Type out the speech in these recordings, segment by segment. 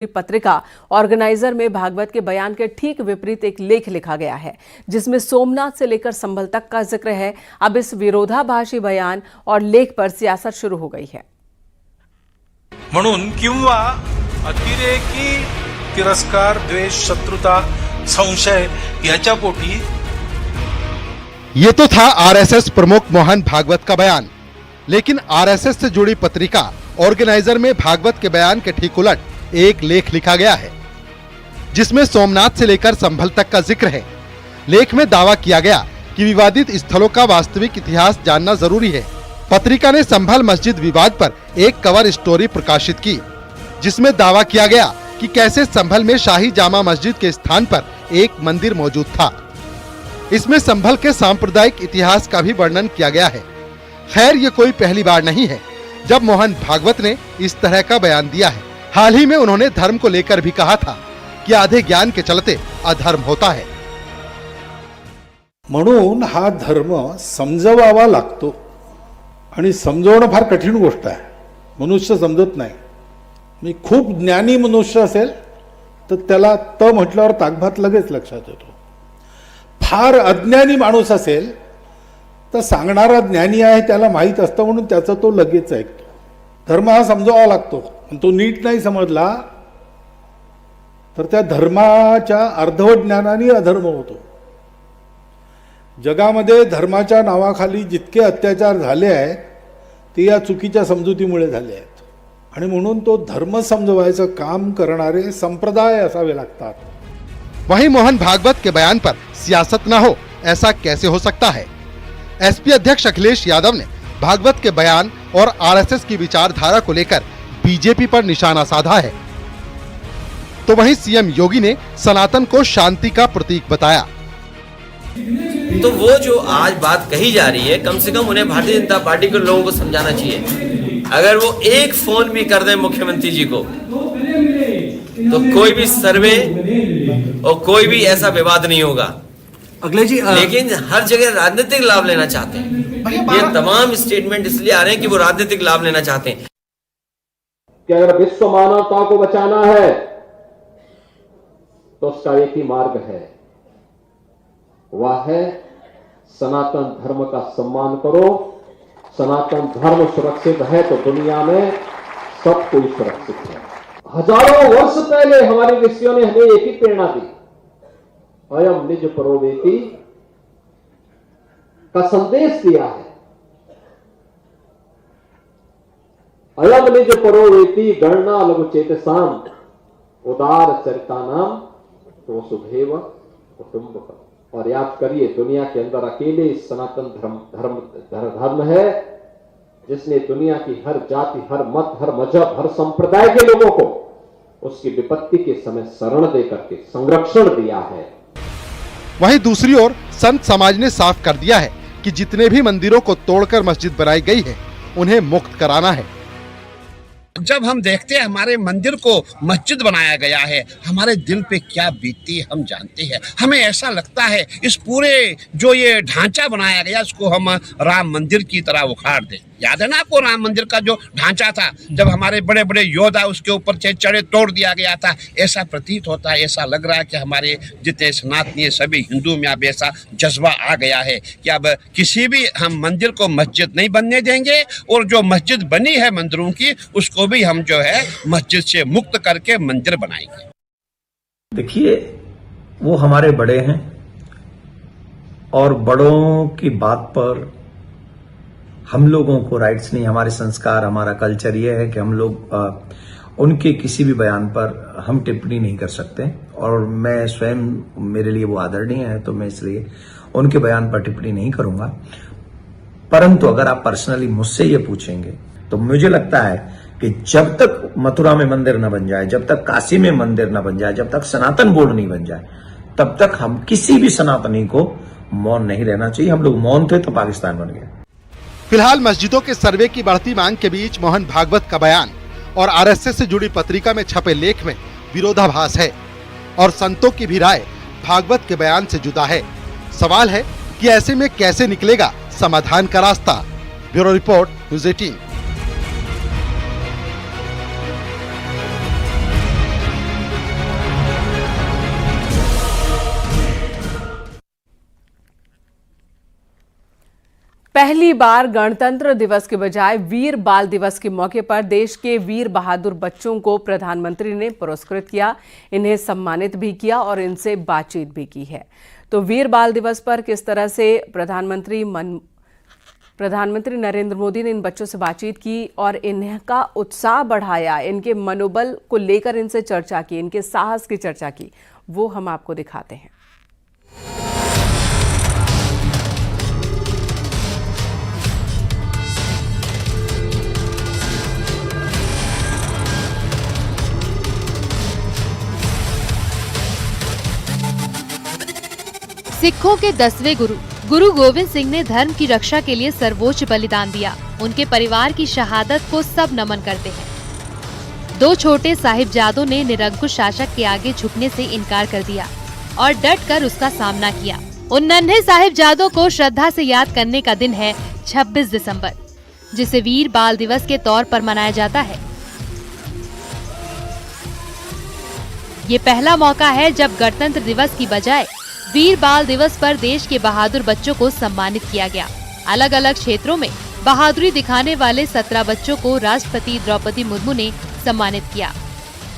पत्रिका ऑर्गेनाइजर में भागवत के बयान के ठीक विपरीत एक लेख लिखा गया है जिसमें सोमनाथ से लेकर संभल तक का जिक्र है। अब इस विरोधाभासी बयान और लेख पर सियासत शुरू हो गई है। म्हणून किंवा अतिरेकी तिरस्कार, द्वेष, शत्रुता, संशय याच्या पोटी ये तो था आरएसएस प्रमुख मोहन भागवत का बयान, लेकिन आरएसएस से जुड़ी पत्रिका ऑर्गेनाइजर में भागवत के बयान के ठीक उलट एक लेख लिखा गया है जिसमें सोमनाथ से लेकर संभल तक का जिक्र है। लेख में दावा किया गया कि विवादित स्थलों का वास्तविक इतिहास जानना जरूरी है। पत्रिका ने संभल मस्जिद विवाद पर एक कवर स्टोरी प्रकाशित की जिसमें दावा किया गया कि कैसे संभल में शाही जामा मस्जिद के स्थान पर एक मंदिर मौजूद था। इसमें संभल के सांप्रदायिक इतिहास का भी वर्णन किया गया है। खैर, ये कोई पहली बार नहीं है जब मोहन भागवत ने इस तरह का बयान दिया है। हाल ही में उन्होंने धर्म को लेकर भी कहा था कि आधे ज्ञान के चलते अधर्म होता है। म्हणून हा धर्म समजवावा लागतो आणि समजवणं फार कठीण गोष्ट आहे। मनुष्य समजत नाही। मी खूप ज्ञानी मनुष्य असेल तर त्याला त म्हटल्यावर ताकभात लगेच लक्षात येतो। फार अज्ञानी माणूस असेल तर सांगणारा ज्ञानी आहे त्याला माहित असतं म्हणून त्याचं तो लगेच ऐकतो। धर्म हा समजावा लागतो आणि तो नीट नाही समजला तर त्या धर्माच्या अर्धवट ज्ञानाने अधर्म होतो। जगामध्ये धर्माच्या नावाखाली जितके अत्याचार झाले आहेत ते या चुकीच्या समजुतीमुळे झाले आहेत आणि म्हणून तो धर्म समजवायचं काम करणारे संप्रदाय असावे लागतात। वहीं मोहन भागवत के बयान पर सियासत न हो, ऐसा कैसे हो सकता है? एसपी अध्यक्ष अखिलेश यादव ने भागवत के बयान और आरएसएस की विचारधारा को लेकर बीजेपी पर निशाना साधा है, तो वहीं सीएम योगी ने सनातन को शांति का प्रतीक बताया। तो वो जो आज बात कही जा रही है, कम से कम उन्हें भारतीय जनता पार्टी के लोगों को समझाना चाहिए। अगर वो एक फोन भी कर दें मुख्यमंत्री जी को तो कोई भी सर्वे और कोई भी ऐसा विवाद नहीं होगा। अखिलेश जी, लेकिन हर जगह राजनीतिक लाभ लेना चाहते हैं। ये तमाम स्टेटमेंट इसलिए आ रहे हैं कि वो राजनीतिक लाभ लेना चाहते हैं कि अगर विश्व मानवता को बचाना है तो उसका एक ही मार्ग है, वह है सनातन धर्म का सम्मान करो। सनातन धर्म सुरक्षित है तो दुनिया में सब कोई सुरक्षित है। हजारों वर्ष पहले हमारे ऋषियों ने हमें एक ही प्रेरणा दी, अयम निज परोवेति का संदेश दिया है। अयम निज परोवेति गणना लघु चेतसाम उदार चरितानाम तो सुधेव कुटुंबकम। और याद करिए, दुनिया के अंदर अकेले सनातन धर्म है जिसने दुनिया की हर जाति, हर मत, हर मजहब, हर संप्रदाय के लोगों को उसकी विपत्ति के समय शरण देकर के संरक्षण दिया है। वहीं दूसरी ओर संत समाज ने साफ कर दिया है कि जितने भी मंदिरों को तोड़कर मस्जिद बनाई गई है उन्हें मुक्त कराना है। जब हम देखते हैं हमारे मंदिर को मस्जिद बनाया गया है, हमारे दिल पे क्या बीतती है हम जानते हैं। हमें ऐसा लगता है इस पूरे जो ये ढांचा बनाया गया इसको हम राम मंदिर की तरह उखाड़ दें। याद है ना आपको राम मंदिर का जो ढांचा था, जब हमारे बड़े बड़े योद्धा उसके ऊपर चढ़े तोड़ दिया गया था। ऐसा प्रतीत होता है, ऐसा लग रहा है कि हमारे जितने सनातनी सभी हिंदू में अब ऐसा जज्बा आ गया है कि अब किसी भी हम मंदिर को मस्जिद नहीं बनने देंगे और जो मस्जिद बनी है मंदिरों की उसको भी हम जो है मस्जिद से मुक्त करके मंदिर बनाएंगे। देखिए, वो हमारे बड़े हैं और बड़ों की बात पर हम लोगों को राइट्स नहीं। हमारे संस्कार, हमारा कल्चर ये है कि हम लोग उनके किसी भी बयान पर हम टिप्पणी नहीं कर सकते और मैं स्वयं, मेरे लिए वो आदरणीय है तो मैं इसलिए उनके बयान पर टिप्पणी नहीं करूंगा। परंतु अगर आप पर्सनली मुझसे ये पूछेंगे तो मुझे लगता है कि जब तक मथुरा में मंदिर न बन जाए, जब तक काशी में मंदिर न बन जाए, जब तक सनातन बोर्ड नहीं बन जाए, तब तक हम किसी भी सनातनी को मौन नहीं रहना चाहिए। हम लोग मौन थे तो पाकिस्तान बन गया। फिलहाल मस्जिदों के सर्वे की बढ़ती मांग के बीच मोहन भागवत का बयान और आरएसएस से जुड़ी पत्रिका में छपे लेख में विरोधाभास है और संतों की भी राय भागवत के बयान से जुदा है। सवाल है कि ऐसे में कैसे निकलेगा समाधान का रास्ता। Bureau report, news 18। पहली बार गणतंत्र दिवस के बजाय वीर बाल दिवस के मौके पर देश के वीर बहादुर बच्चों को प्रधानमंत्री ने पुरस्कृत किया, इन्हें सम्मानित भी किया और इनसे बातचीत भी की है। तो वीर बाल दिवस पर किस तरह से प्रधानमंत्री नरेंद्र मोदी ने इन बच्चों से बातचीत की और इनका उत्साह बढ़ाया, इनके मनोबल को लेकर इनसे चर्चा की, इनके साहस की चर्चा की, वो हम आपको दिखाते हैं। सिखों के 10वें गुरु गोविंद सिंह ने धर्म की रक्षा के लिए सर्वोच्च बलिदान दिया। उनके परिवार की शहादत को सब नमन करते हैं। 2 छोटे साहिबजादों ने निरंकुश शासक के आगे झुकने से इनकार कर दिया और डट कर उसका सामना किया। उन नन्हे साहिबजादों को श्रद्धा से याद करने का दिन है 26 दिसंबर, जिसे वीर बाल दिवस के तौर पर मनाया जाता है। ये पहला मौका है जब गणतंत्र दिवस की बजाय वीर बाल दिवस पर देश के बहादुर बच्चों को सम्मानित किया गया। अलग अलग क्षेत्रों में बहादुरी दिखाने वाले 17 बच्चों को राष्ट्रपति द्रौपदी मुर्मू ने सम्मानित किया।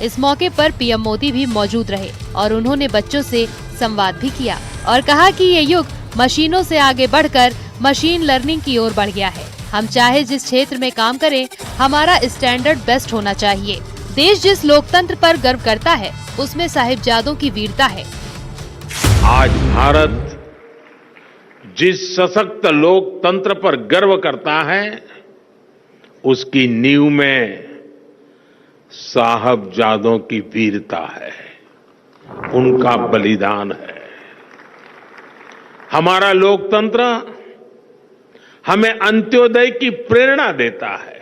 इस मौके पर पीएम मोदी भी मौजूद रहे और उन्होंने बच्चों से संवाद भी किया और कहा कि ये युग मशीनों से आगे बढ़कर मशीन लर्निंग की ओर बढ़ गया है। हम चाहे जिस क्षेत्र में काम करें, हमारा स्टैंडर्ड बेस्ट होना चाहिए। देश जिस लोकतंत्र पर गर्व करता है, उसमें साहिबजादों की वीरता है। आज भारत जिस सशक्त लोकतंत्र पर गर्व करता है, उसकी नींव में साहबजादों की वीरता है, उनका बलिदान है। हमारा लोकतंत्र हमें अंत्योदय की प्रेरणा देता है,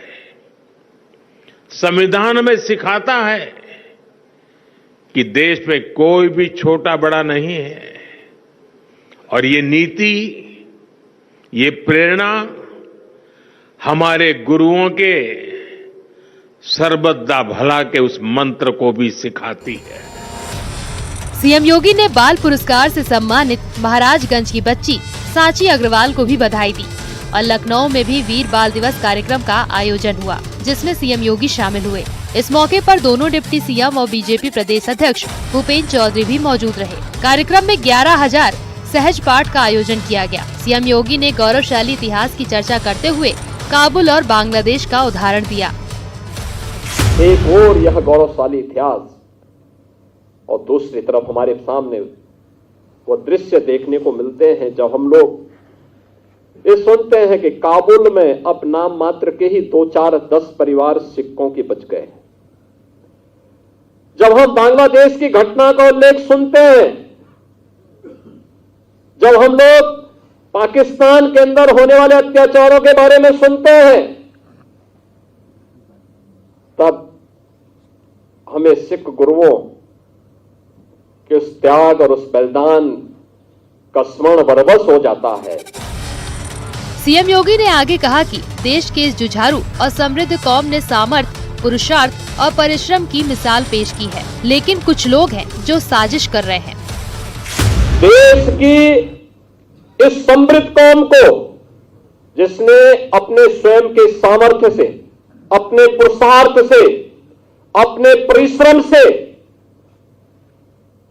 संविधान में सिखाता है कि देश में कोई भी छोटा बड़ा नहीं है और ये नीति, ये प्रेरणा हमारे गुरुओं के सर्वदा भला के उस मंत्र को भी सिखाती है। सीएम योगी ने बाल पुरस्कार से सम्मानित महाराजगंज की बच्ची सांची अग्रवाल को भी बधाई दी और लखनऊ में भी वीर बाल दिवस कार्यक्रम का आयोजन हुआ, जिसमें सीएम योगी शामिल हुए। इस मौके पर दोनों डिप्टी सीएम और बीजेपी प्रदेश अध्यक्ष भूपेंद्र चौधरी भी मौजूद रहे। कार्यक्रम में 11,000 सहज पाठ का आयोजन किया गया। सीएम योगी ने गौरवशाली इतिहास की चर्चा करते हुए काबुल और बांग्लादेश का उदाहरण दिया। एक और यह गौरवशाली इतिहास और दूसरी तरफ हमारे सामने वो दृश्य देखने को मिलते हैं जब हम लोग ये सुनते हैं कि काबुल में अब नाम मात्र के ही 2-4-10 परिवार सिखों के बच गए। जब हम बांग्लादेश की घटना का उल्लेख सुनते हैं, जब हम लोग पाकिस्तान के अंदर होने वाले अत्याचारों के बारे में सुनते हैं, तब हमें सिख गुरुओं के उस त्याग और उस बलिदान का स्मरण बरबस हो जाता है। सीएम योगी ने आगे कहा कि देश के इस जुझारू और समृद्ध कौम ने सामर्थ्य, पुरुषार्थ और परिश्रम की मिसाल पेश की है, लेकिन कुछ लोग हैं जो साजिश कर रहे हैं। देश की इस समृद्ध कौम को, जिसने अपने स्वयं के सामर्थ्य से, अपने पुरुषार्थ से, अपने परिश्रम से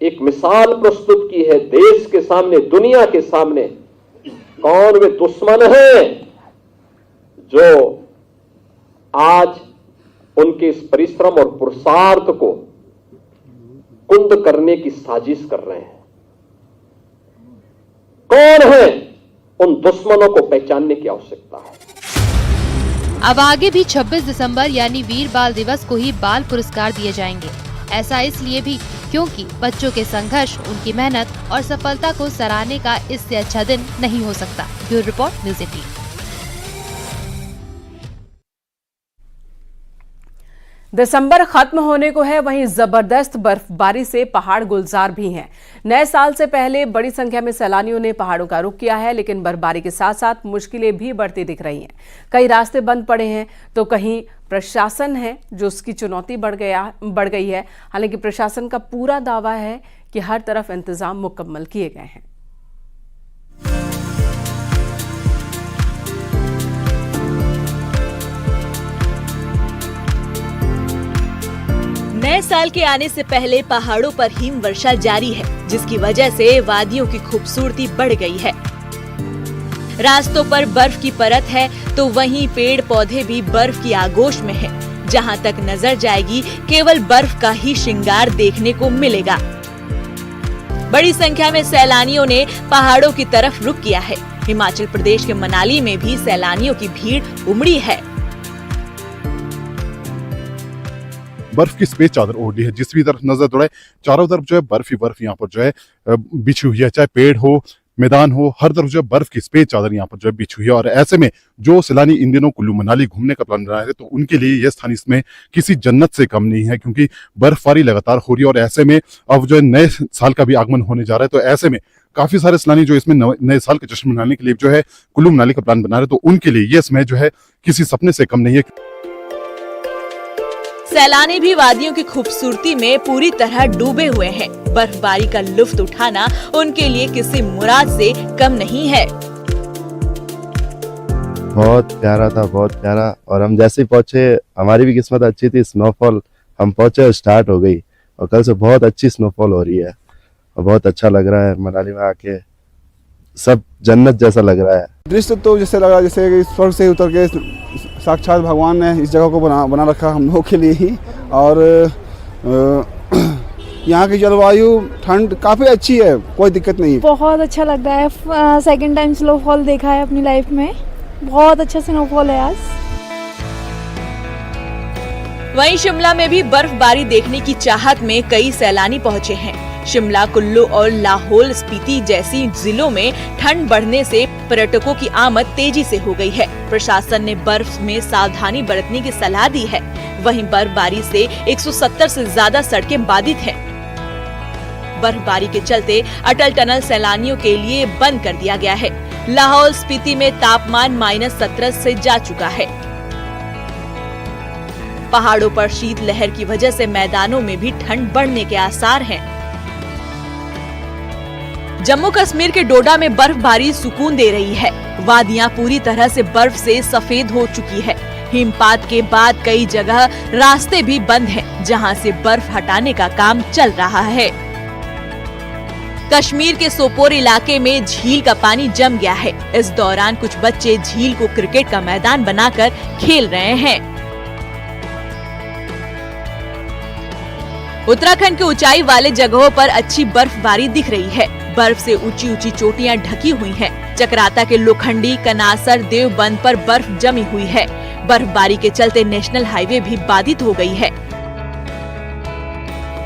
एक मिसाल प्रस्तुत की है देश के सामने, दुनिया के सामने, कौन वे दुश्मन हैं जो आज उनके इस परिश्रम और पुरुषार्थ को कुंद करने की साजिश कर रहे हैं? कौन है? उन दुश्मनों को पहचानने की आवश्यकता है। अब आगे भी 26 दिसंबर यानी वीर बाल दिवस को ही बाल पुरस्कार दिए जाएंगे। ऐसा इसलिए भी क्योंकि बच्चों के संघर्ष, उनकी मेहनत और सफलता को सराहने का इससे अच्छा दिन नहीं हो सकता। Bureau report, news 18। दिसंबर खत्म होने को है, वहीं जबरदस्त बर्फबारी से पहाड़ गुलजार भी हैं। नए साल से पहले बड़ी संख्या में सैलानियों ने पहाड़ों का रुख किया है, लेकिन बर्फबारी के साथ साथ मुश्किलें भी बढ़ती दिख रही हैं। कई रास्ते बंद पड़े हैं तो कहीं प्रशासन है जो उसकी चुनौती बढ़ गई है। हालांकि प्रशासन का पूरा दावा है कि हर तरफ इंतजाम मुकम्मल किए गए हैं। नए साल के आने से पहले पहाड़ों पर हिम वर्षा जारी है, जिसकी वजह से वादियों की खूबसूरती बढ़ गई है। रास्तों पर बर्फ की परत है तो वहीं पेड़ पौधे भी बर्फ की आगोश में हैं। जहां तक नजर जाएगी केवल बर्फ का ही श्रृंगार देखने को मिलेगा। बड़ी संख्या में सैलानियों ने पहाड़ों की तरफ रुख किया है। हिमाचल प्रदेश के मनाली में भी सैलानियों की भीड़ उमड़ी है। बर्फ की सफेद चादर ओढ़ी है, जिस भी तरफ नजर दौड़ाए चारों तरफ जो है बर्फ ही बर्फ यहाँ पर जो है बिछी हुई है। चाहे पेड़ हो, मैदान हो, हर तरफ जो है बर्फ की सफेद चादर यहाँ पर जो है बिछी हुई है। और ऐसे में जो सैलानी इन दिनों कुल्लू मनाली घूमने का प्लान बना रहे हैं तो उनके लिए यह स्थान इसमें किसी जन्नत से कम नहीं है, क्योंकि बर्फबारी लगातार हो रही है। और ऐसे में अब जो है नए साल का भी आगमन होने जा रहा है, तो ऐसे में काफी सारे सैलानी जो इसमें नए साल के जश्न मनाने के लिए जो है कुल्लू मनाली का प्लान बना रहे हैं, तो उनके लिए यह समय जो है किसी सपने से कम नहीं है। सैलानी भी वादियों की खूबसूरती में पूरी तरह डूबे हुए हैं। बर्फबारी का लुत्फ उठाना उनके लिए किसी मुराद से कम नहीं है। बहुत प्यारा था, बहुत प्यारा। और हम जैसे ही पहुंचे, हमारी भी किस्मत अच्छी थी, स्नोफॉल हम पहुंचे और स्टार्ट हो गई। और कल से बहुत अच्छी स्नोफॉल हो रही है और बहुत अच्छा लग रहा है। मनाली में आके सब जन्नत जैसा लग रहा है। दृश्य तो जैसे लगा जैसे स्वर्ग से उतर के साक्षात भगवान ने इस जगह को बना रखा हम लोगों के लिए ही। और यहाँ की जलवायु ठंड काफ़ी अच्छी है, कोई दिक्कत नहीं। बहुत अच्छा लग रहा है। सेकंड टाइम स्नोफॉल देखा है अपनी लाइफ में, बहुत अच्छा स्नोफॉल है आज। वहीं शिमला में भी बर्फबारी देखने की चाहत में कई सैलानी पहुंचे हैं। शिमला, कुल्लू और लाहौल स्पीति जैसी जिलों में ठंड बढ़ने से पर्यटकों की आमद तेजी से हो गई है। प्रशासन ने बर्फ में सावधानी बरतने की सलाह दी है। वहीं बर्फबारी से 170 से ज्यादा सड़कें बाधित हैं। बर्फबारी के चलते अटल टनल सैलानियों के लिए बंद कर दिया गया है। लाहौल स्पीति में तापमान -17 से जा चुका है। पहाड़ों पर शीतलहर की वजह से मैदानों में भी ठंड बढ़ने के आसार हैं। जम्मू कश्मीर के डोडा में बर्फबारी सुकून दे रही है। वादियां पूरी तरह से बर्फ से सफेद हो चुकी है। हिमपात के बाद कई जगह रास्ते भी बंद हैं, जहां से बर्फ हटाने का काम चल रहा है। कश्मीर के सोपोर इलाके में झील का पानी जम गया है। इस दौरान कुछ बच्चे झील को क्रिकेट का मैदान बनाकर खेल रहे हैं। उत्तराखंड के ऊंचाई वाले जगहों पर अच्छी बर्फबारी दिख रही है। बर्फ से ऊंची ऊंची चोटियां ढकी हुई हैं। चक्राता के लोखंडी, कनासर, देवबंद पर बर्फ जमी हुई है। बर्फबारी के चलते नेशनल हाईवे भी बाधित हो गई है।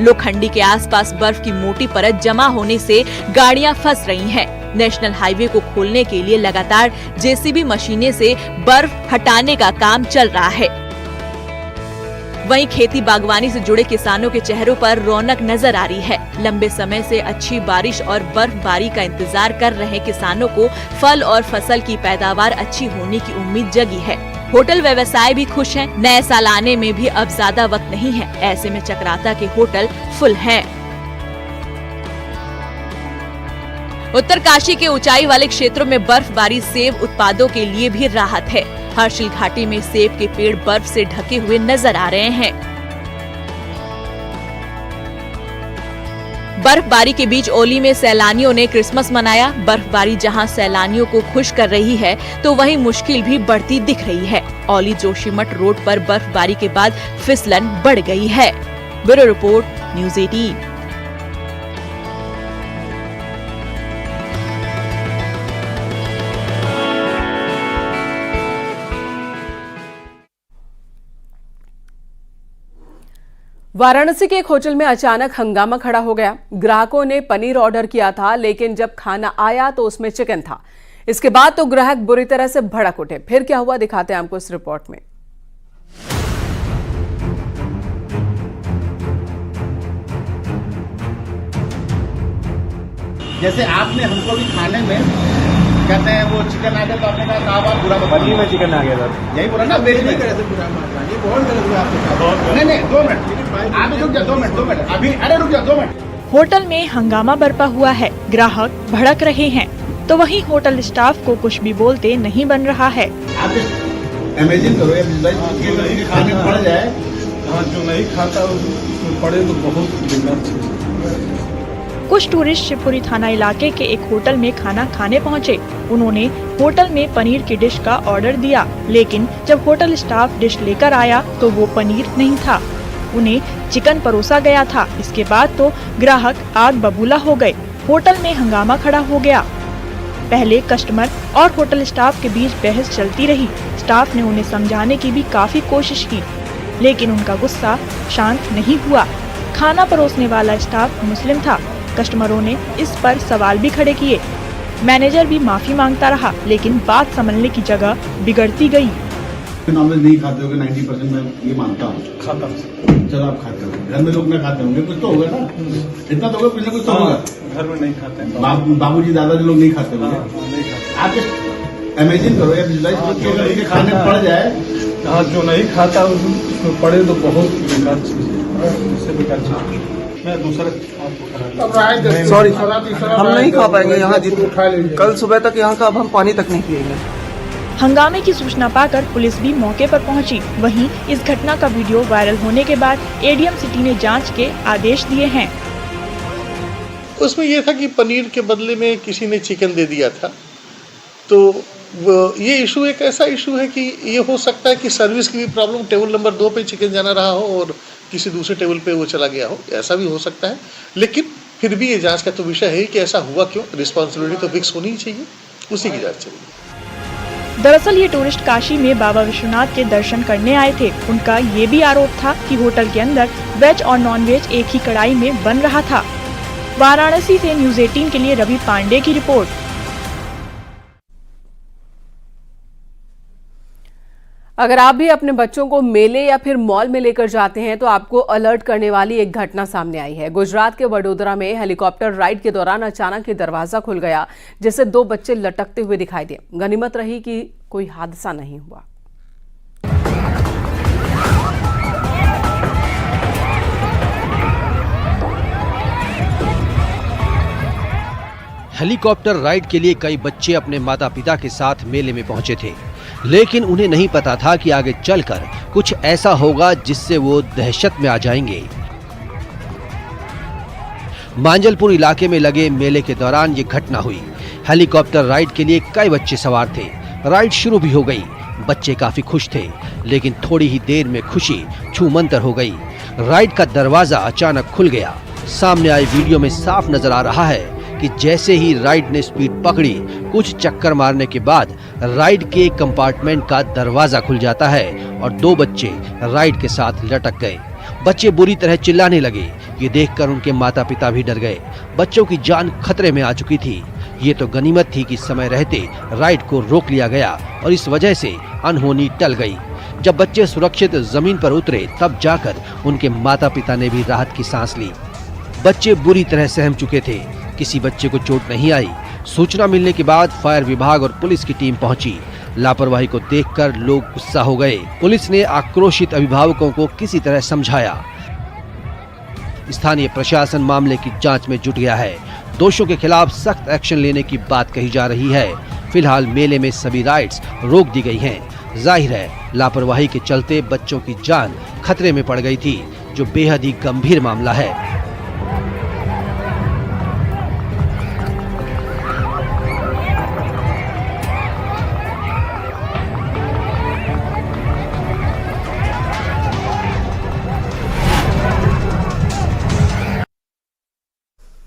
लोखंडी के आसपास बर्फ की मोटी परत जमा होने से गाड़ियां फंस रही हैं। नेशनल हाईवे को खोलने के लिए लगातार जेसीबी मशीनें से बर्फ हटाने का काम चल रहा है। वहीं खेती बागवानी से जुड़े किसानों के चेहरों पर रौनक नजर आ रही है। लंबे समय से अच्छी बारिश और बर्फबारी का इंतजार कर रहे किसानों को फल और फसल की पैदावार अच्छी होने की उम्मीद जगी है। होटल व्यवसाय भी खुश हैं। नए साल आने में भी अब ज्यादा वक्त नहीं है। ऐसे में चक्राता के होटल फुल हैं। उत्तरकाशी के ऊंचाई वाले क्षेत्रों में बर्फबारी सेब उत्पादों के लिए भी राहत है। हर्षिल घाटी में सेब के पेड़ बर्फ से ढके हुए नजर आ रहे हैं। बर्फबारी के बीच ओली में सैलानियों ने क्रिसमस मनाया। बर्फबारी जहां सैलानियों को खुश कर रही है, तो वहीं मुश्किल भी बढ़ती दिख रही है। ओली जोशीमठ रोड पर बर्फबारी के बाद फिसलन बढ़ गई है। Bureau report, news 18। वाराणसी के एक होटल में अचानक हंगामा खड़ा हो गया। ग्राहकों ने पनीर ऑर्डर किया था, लेकिन जब खाना आया तो उसमें चिकन था। इसके बाद तो ग्राहक बुरी तरह से भड़क उठे। फिर क्या हुआ, दिखाते हैं आपको इस रिपोर्ट में। जैसे आपने हमको भी खाने में कहते हैं वो चिकन आ गया, तो आपने कहा बात बुरा पनीर में चिकन आ गया सर, यही बोला ना। वेज नहीं करे बुरा ये बहुत गलत हुआ आपके। नहीं 2 मिनट आप रुक जाओ, 2 मिनट अभी, अरे रुक जाओ 2 मिनट। होटल में हंगामा बरपा हुआ है। ग्राहक भड़क रहे हैं, तो वहीं होटल स्टाफ को कुछ भी बोलते नहीं बन रहा है। आप इमेजिन करो खाने पड़ जाए हाँ, जो नहीं खाता उसमें पड़े तो बहुत बेकार चीज है। कुछ टूरिस्ट शिवपुरी थाना इलाके के एक होटल में खाना खाने पहुंचे। उन्होंने होटल में पनीर की डिश का ऑर्डर दिया, लेकिन जब होटल स्टाफ डिश लेकर आया तो वो पनीर नहीं था, उन्हें चिकन परोसा गया था। इसके बाद तो ग्राहक आग बबूला हो गए। होटल में हंगामा खड़ा हो गया। पहले कस्टमर और होटल स्टाफ के बीच बहस चलती रही। स्टाफ ने उन्हें समझाने की भी काफी कोशिश की, लेकिन उनका गुस्सा शांत नहीं हुआ। खाना परोसने वाला स्टाफ मुस्लिम था। कस्टमरों ने इस पर सवाल भी खड़े किए। मैनेजर भी माफी मांगता रहा, लेकिन बात संभलने की जगह बिगड़ती गई। नॉनवेज नहीं खाते होगे 90% मैं ये मानता हूँ। खाता हूँ। चलो आप खाते हो, घर में लोग ना खाते होंगे, कुछ तो होगा ना, इतना तो होगा, कुछ ना कुछ तो होगा। घर में नहीं खाते हैं। बाबूजी दादाजी लोग नहीं खाते होंगे। आप इमेजिन करो यार, खाने पड़ जाए। हाँ, जो नहीं खाता उसमें पड़े तो बहुत बेकार चीज है, इससे बेकार चीज। मैं दूसरा सॉरी, हम नहीं खा पाएंगे यहाँ। कल सुबह तक यहाँ का अब हम पानी तक नहीं पिएंगे। हंगामे की सूचना पाकर पुलिस भी मौके पर पहुंची। वहीं इस घटना का वीडियो वायरल होने के बाद एडीएम सिटी ने जांच के आदेश दिए हैं। उसमें यह था कि पनीर के बदले में किसी ने चिकन दे दिया था। तो ये इशू एक ऐसा इशू है कि ये हो सकता है कि सर्विस की भी प्रॉब्लम, टेबल नंबर 2 पे चिकन जाना रहा हो और किसी दूसरे टेबल पे वो चला गया हो, ऐसा भी हो सकता है। लेकिन फिर भी ये जांच का तो विषय है कि ऐसा हुआ क्यों, रिस्पॉन्सिबिलिटी तो फिक्स होनी ही चाहिए, उसी की जांच चलेगी। दरअसल ये टूरिस्ट काशी में बाबा विश्वनाथ के दर्शन करने आए थे। उनका ये भी आरोप था कि होटल के अंदर वेज और नॉन वेज एक ही कढ़ाई में बन रहा था। वाराणसी से न्यूज़ 18 के लिए रवि पांडे की रिपोर्ट। अगर आप भी अपने बच्चों को मेले या फिर मॉल में लेकर जाते हैं तो आपको अलर्ट करने वाली एक घटना सामने आई है। गुजरात के वडोदरा में हेलीकॉप्टर राइड के दौरान अचानक ही दरवाजा खुल गया, जिससे 2 बच्चे लटकते हुए दिखाई दिए। गनीमत रही कि कोई हादसा नहीं हुआ। हेलीकॉप्टर राइड के लिए कई बच्चे अपने माता पिता के साथ मेले में पहुंचे थे, लेकिन उन्हें नहीं पता था कि आगे चलकर कुछ ऐसा होगा जिससे वो दहशत में आ जाएंगे। मांजलपुर इलाके में लगे मेले के दौरान ये घटना हुई। हेलीकॉप्टर राइड के लिए कई बच्चे सवार थे। राइड शुरू भी हो गई। बच्चे काफी खुश थे, लेकिन थोड़ी ही देर में खुशी छूमंतर हो गई। राइड का दरवाजा अचानक खुल गया। सामने आई वीडियो में साफ नजर आ रहा है कि जैसे ही राइड ने स्पीड पकड़ी, कुछ चक्कर मारने के बाद राइड के कंपार्टमेंट का दरवाजा खुल जाता है और 2 बच्चे राइड के साथ लटक गए। बच्चे बुरी तरह चिल्लाने लगे। ये देखकर उनके माता पिता भी डर गए। बच्चों की जान खतरे में आ चुकी थी। ये तो गनीमत थी कि समय रहते राइड को रोक लिया गया और इस वजह से अनहोनी टल गई। जब बच्चे सुरक्षित जमीन पर उतरे, तब जाकर उनके माता पिता ने भी राहत की सांस ली। बच्चे बुरी तरह सहम चुके थे। किसी बच्चे को चोट नहीं आई। सूचना मिलने के बाद फायर विभाग और पुलिस की टीम पहुंची। लापरवाही को देखकर लोग गुस्सा हो गए। पुलिस ने आक्रोशित अभिभावकों को किसी तरह समझाया। स्थानीय प्रशासन मामले की जांच में जुट गया है। दोषियों के खिलाफ सख्त एक्शन लेने की बात कही जा रही है। फिलहाल मेले में सभी राइड्स रोक दी गई हैं। जाहिर है लापरवाही के चलते बच्चों की जान खतरे में पड़ गई थी, जो बेहद ही गंभीर मामला है।